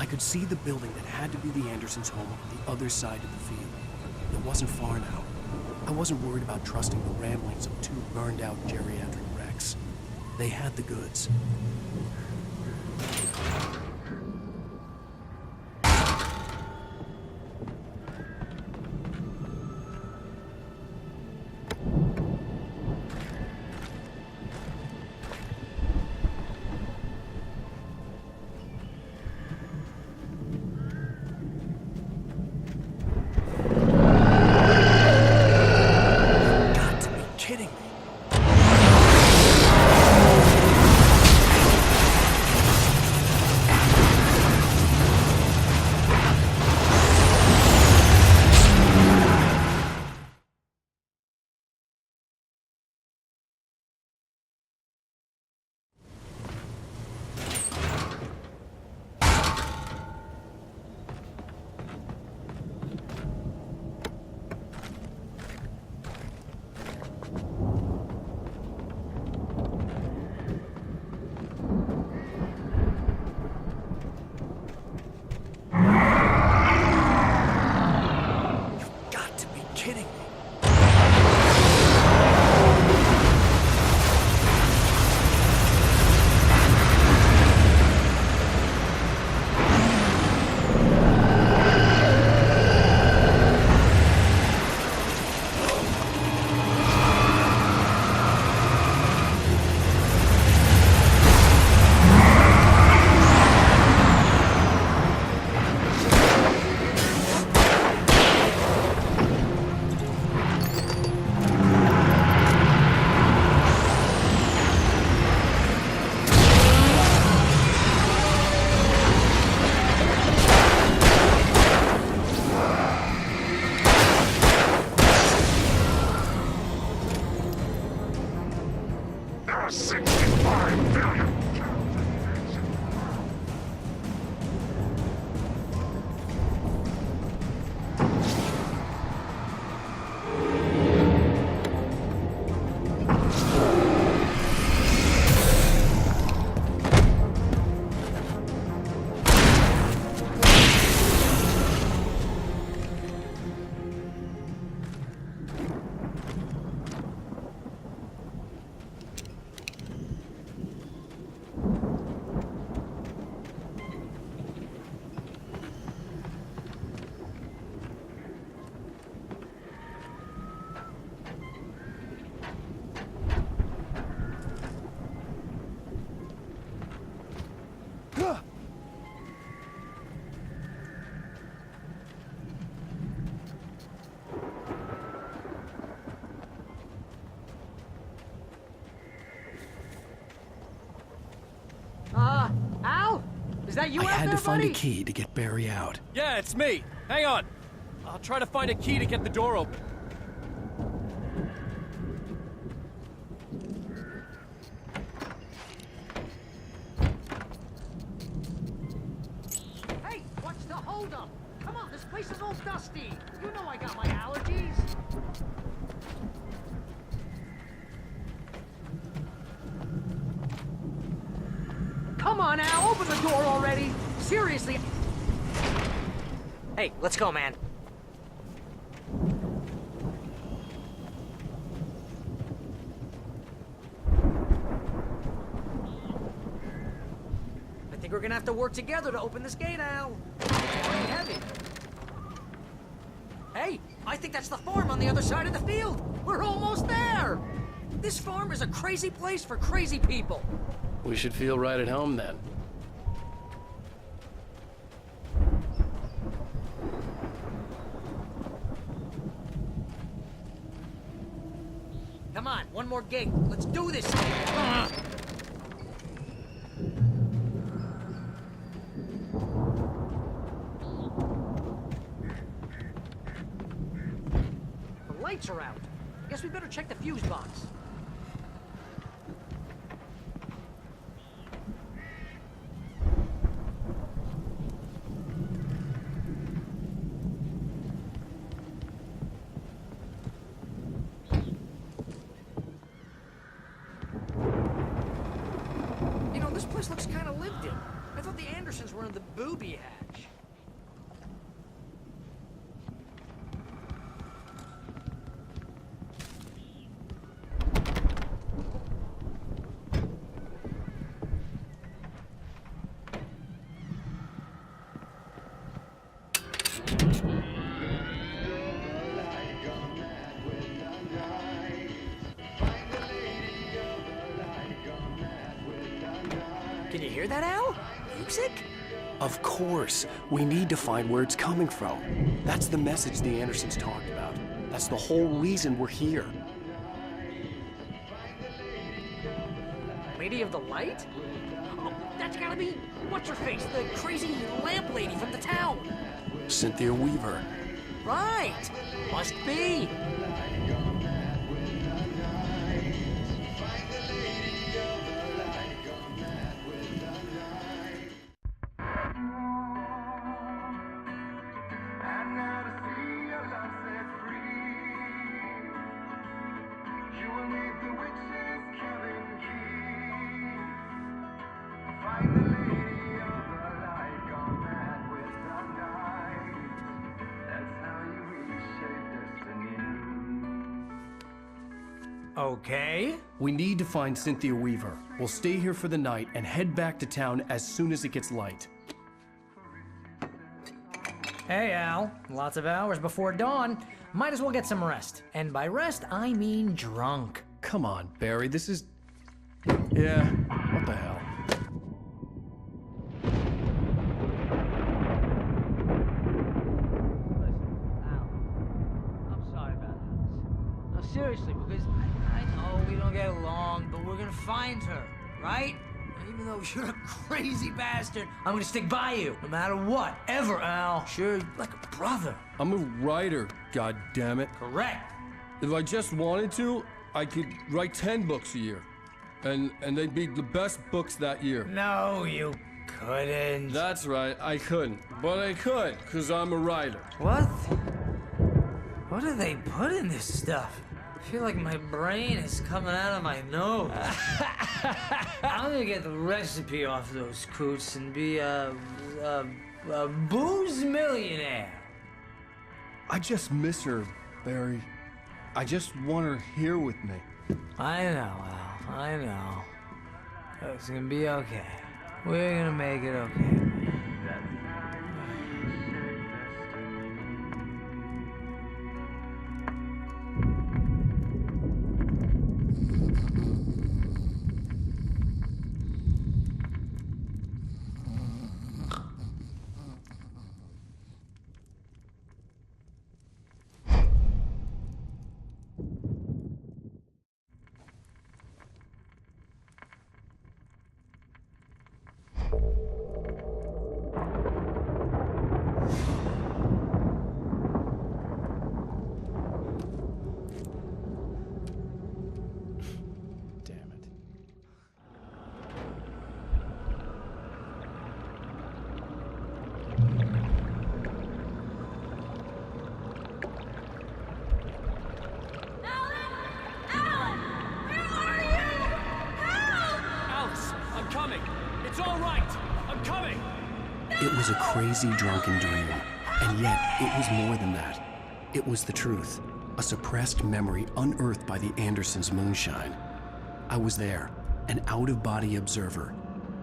could see the building that had to be the Andersons' home on the other side of the field. It wasn't far now. I wasn't worried about trusting the ramblings of two burned-out geriatric wrecks. They had the goods. Al? Is that you I out had there, to find buddy? a key to get Barry out. Yeah, it's me. Hang on. I'll try to find a key to get the door open. Hey, what's the holdup? Come on, this place is all dusty. You know I got my allergies. Come on, Al, open the door already. Seriously. Hey, let's go, man. I think we're gonna have to work together to open this gate, Al. It's pretty heavy. Hey, I think that's the farm on the other side of the field. We're almost there. This farm is a crazy place for crazy people. We should feel right at home then. Come on, one more gate. Let's do this. The lights are out. Guess we better check the fuse box. Andersons were in the booby hatch. Can you hear that, Al? Music? Of course. We need to find where it's coming from. That's the message the Andersons talked about. That's the whole reason we're here. Lady of the Light? Oh, that's gotta be what's-her-face, the crazy lamp lady from the town. Cynthia Weaver. Right. Must be. Okay. We need to find Cynthia Weaver. We'll stay here for the night and head back to town as soon as it gets light. Hey, Al. Lots of hours before dawn. Might as well get some rest. And by rest, I mean drunk. Come on, Barry, this is... Yeah, what the hell? I'm sorry about this. No, seriously, because I know we don't get along, but we're gonna find her, right? And even though you're a crazy bastard, I'm gonna stick by you, no matter what, ever, Al. Sure, like a brother. I'm a writer, goddammit. Correct. If I just wanted to, I could write 10 books a year. And they'd be the best books that year. No, you couldn't. That's right, I couldn't. But I could, because I'm a writer. What? What do they put in this stuff? I feel like my brain is coming out of my nose. I'm gonna get the recipe off those coots and be a booze millionaire. I just miss her, Barry. I just want her here with me. I know, Al. I know. It's gonna be okay. We're gonna make it okay. Damn it. Alice, I'm coming. It's all right. I'm coming. It was a crazy drunken dream, and yet it was more than that. It was the truth, a suppressed memory unearthed by the Andersons' moonshine. I was there, an out-of-body observer.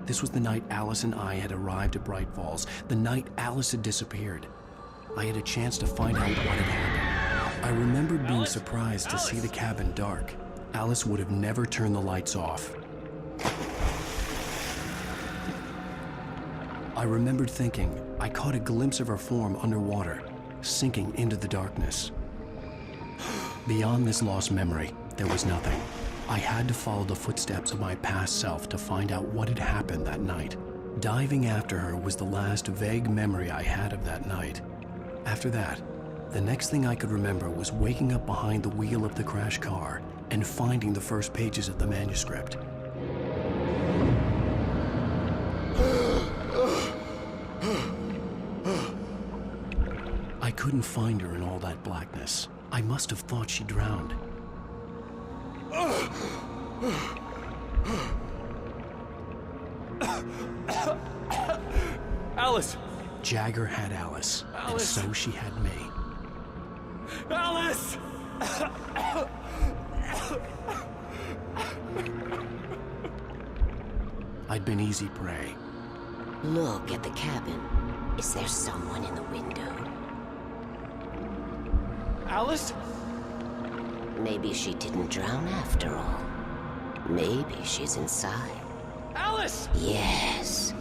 This was the night Alice and I had arrived at Bright Falls, the night Alice had disappeared. I had a chance to find out what had happened. I remembered being surprised to see the cabin dark. Alice would have never turned the lights off. I remembered thinking I caught a glimpse of her form underwater, sinking into the darkness. Beyond this lost memory, there was nothing. I had to follow the footsteps of my past self to find out what had happened that night. Diving after her was the last vague memory I had of that night. After that, the next thing I could remember was waking up behind the wheel of the crashed car and finding the first pages of the manuscript. I couldn't find her in all that blackness. I must have thought she drowned. Alice! Jagger had Alice, and Alice. so she had me. Alice! I'd been easy prey. Look at the cabin. Is there someone in the window? Alice? Maybe she didn't drown after all. Maybe she's inside. Alice! Yes.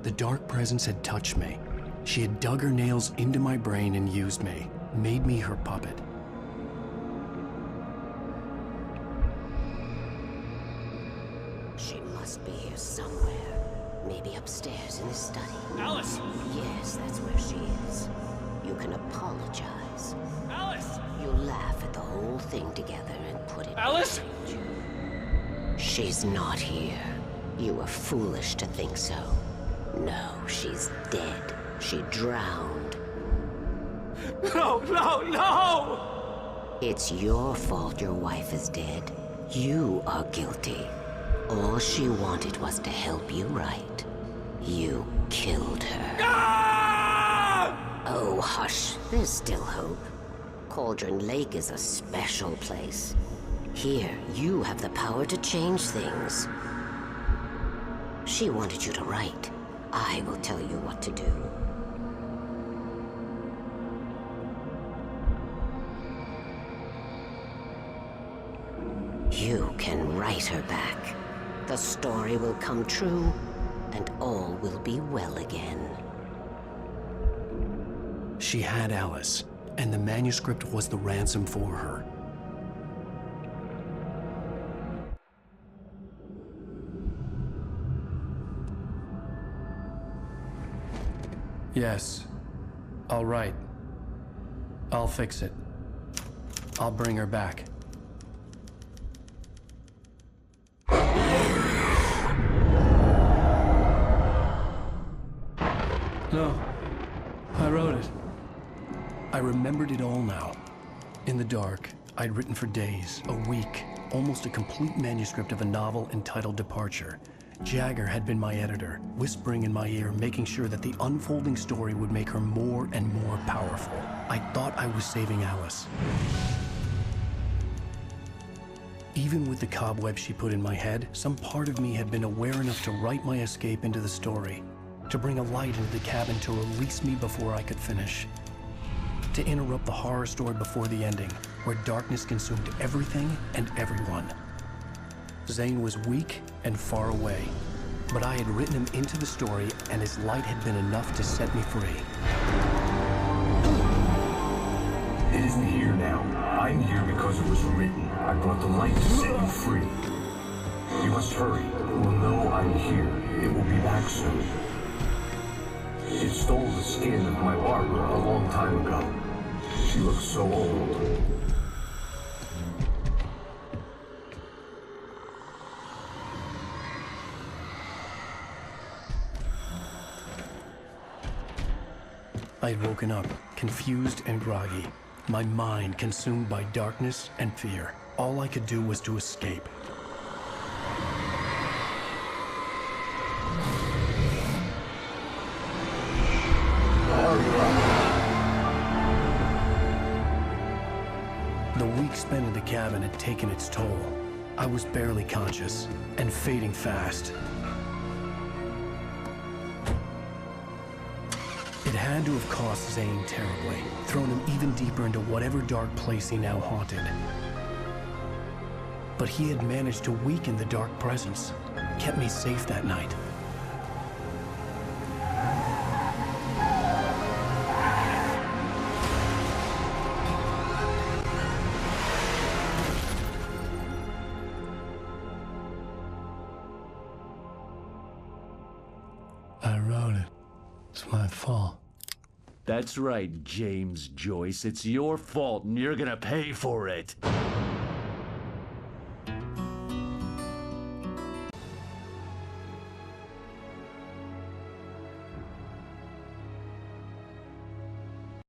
The dark presence had touched me. She had dug her nails into my brain and used me, made me her puppet. She must be here somewhere. Maybe upstairs in the study. Alice! Yes, that's where she is. You can apologize. Alice! You laugh at the whole thing together and put it Alice? behind you. She's not here. You were foolish to think so. No, she's dead. She drowned. No, no, no! It's your fault your wife is dead. You are guilty. All she wanted was to help you right. You killed her. Ah! Oh, hush. There's still hope. Cauldron Lake is a special place. Here, you have the power to change things. She wanted you to write. I will tell you what to do. You can write her back. The story will come true, and all will be well again. She had Alice, and the manuscript was the ransom for her. Yes, I'll write. I'll fix it. I'll bring her back. No, I wrote it. I remembered it all now. In the dark, I'd written for days, a week, almost a complete manuscript of a novel entitled Departure. Jagger had been my editor, whispering in my ear, making sure that the unfolding story would make her more and more powerful. I thought I was saving Alice. Even with the cobweb she put in my head, some part of me had been aware enough to write my escape into the story, to bring a light into the cabin to release me before I could finish, to interrupt the horror story before the ending, where darkness consumed everything and everyone. Zane was weak and far away, but I had written him into the story, and his light had been enough to set me free. It isn't here now. I'm here because it was written. I brought the light to set you free. You must hurry. It will know I'm here. It will be back soon. It stole the skin of my Barbara a long time ago. She looks so old. I had woken up, confused and groggy, my mind consumed by darkness and fear. All I could do was to escape. The week spent in the cabin had taken its toll. I was barely conscious, and fading fast. It had to have cost Zane terribly, thrown him even deeper into whatever dark place he now haunted. But he had managed to weaken the dark presence, kept me safe that night. I wrote it. It's my fault. That's right, James Joyce. It's your fault, and you're gonna pay for it.